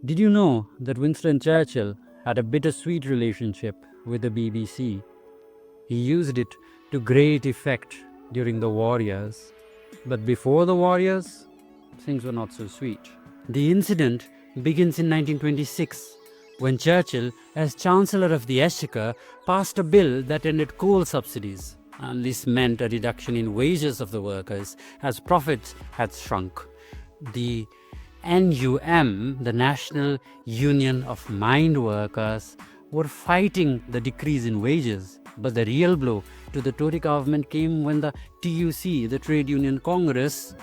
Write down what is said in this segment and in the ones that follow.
Did you know that Winston Churchill had a bittersweet relationship with the BBC? He used it to great effect during the war years. But before the war years, things were not so sweet. The incident begins in 1926, when Churchill, as Chancellor of the Exchequer, passed a bill that ended coal subsidies. And this meant a reduction in wages of the workers as profits had shrunk. The NUM, the National Union of Mine Workers, were fighting the decrease in wages. But the real blow to the Tory government came when the TUC, the Trade Union Congress,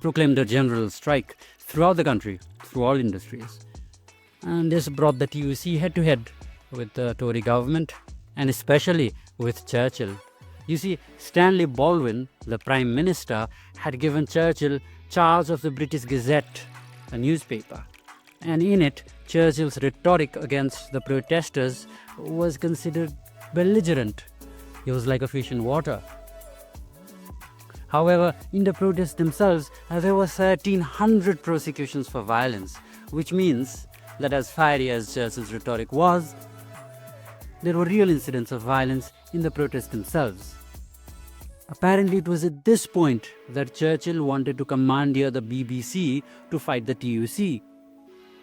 proclaimed a general strike throughout the country, through all industries. And this brought the TUC head-to-head with the Tory government, and especially with Churchill. You see, Stanley Baldwin, the Prime Minister, had given Churchill charge of the British Gazette, a newspaper. And in it, Churchill's rhetoric against the protesters was considered belligerent. He was like a fish in water. However, in the protests themselves, there were 1,300 prosecutions for violence, which means that as fiery as Churchill's rhetoric was, there were real incidents of violence in the protests themselves. Apparently, it was at this point that Churchill wanted to commandeer the BBC to fight the TUC.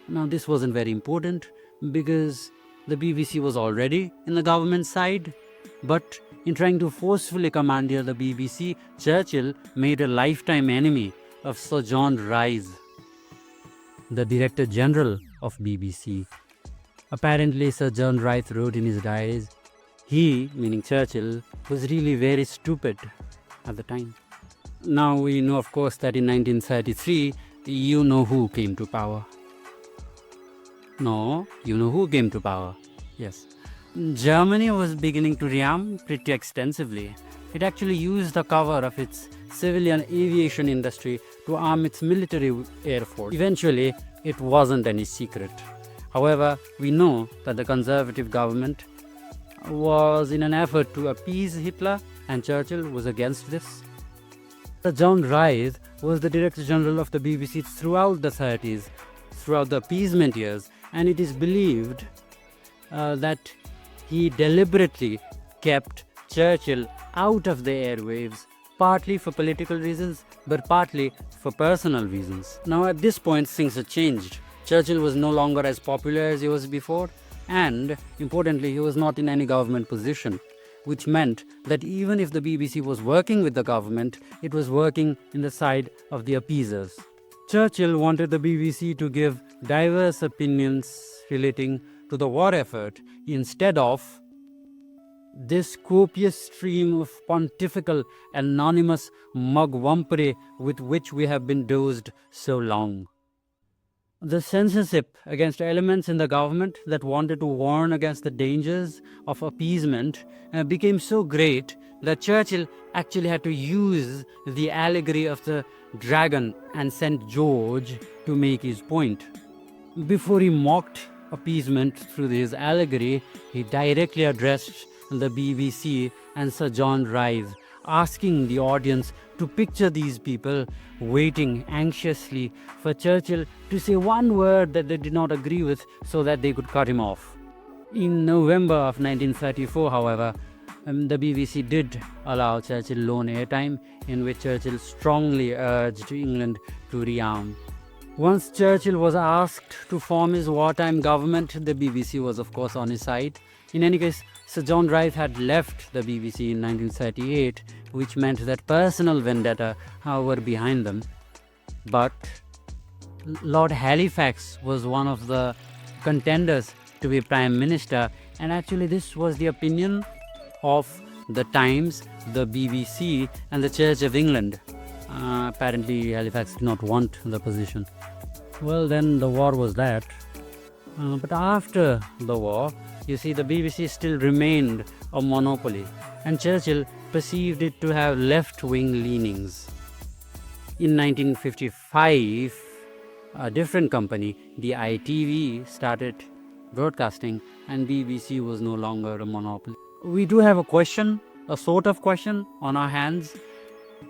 Now, this wasn't very important because the BBC was already in the government side, but in trying to forcefully commandeer the BBC, Churchill made a lifetime enemy of Sir John Reith, the Director General of BBC. Apparently, Sir John Reith wrote in his diaries, he, meaning Churchill, was really very stupid at the time. Now we know, of course, that in 1933, you know who came to power. No, you know who came to power. Yes. Germany was beginning to rearm pretty extensively. It actually used the cover of its civilian aviation industry to arm its military air force. Eventually, it wasn't any secret. However, we know that the Conservative government was in an effort to appease Hitler, and Churchill was against this. Sir John Reith was the Director General of the BBC throughout the 30s, throughout the appeasement years, and it is believed that he deliberately kept Churchill out of the airwaves, partly for political reasons, but partly for personal reasons. Now at this point, things had changed. Churchill was no longer as popular as he was before, and importantly, he was not in any government position, which meant that even if the BBC was working with the government, it was working in the side of the appeasers. Churchill wanted the BBC to give diverse opinions relating to the war effort instead of this copious stream of pontifical, anonymous mugwumpery with which we have been dosed so long. The censorship against elements in the government that wanted to warn against the dangers of appeasement became so great that Churchill actually had to use the allegory of the dragon and St. George to make his point. Before he mocked appeasement through his allegory, he directly addressed the BBC and Sir John Reith, asking the audience to picture these people waiting anxiously for Churchill to say one word that they did not agree with so that they could cut him off. In November of 1934, however, the BBC did allow Churchill loan airtime, in which Churchill strongly urged England to rearm. Once Churchill was asked to form his wartime government, the BBC was of course on his side. In any case, Sir John Reith had left the BBC in 1938, which meant that personal vendetta were behind them. But Lord Halifax was one of the contenders to be Prime Minister, and actually this was the opinion of the Times, the BBC and the Church of England. Apparently Halifax did not want the position. Well, then the war was that. But after the war, you see, the BBC still remained a monopoly, and Churchill perceived it to have left-wing leanings. In 1955, a different company, the ITV, started broadcasting, and BBC was no longer a monopoly. We do have a question, a sort of question on our hands,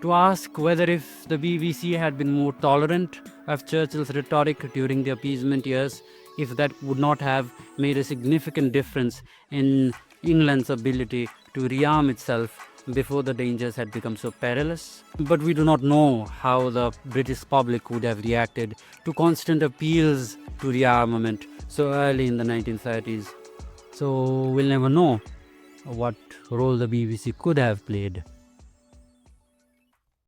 to ask whether if the BBC had been more tolerant of Churchill's rhetoric during the appeasement years if that would not have made a significant difference in England's ability to rearm itself before the dangers had become so perilous. But we do not know how the British public would have reacted to constant appeals to rearmament so early in the 1930s. So we'll never know what role the BBC could have played.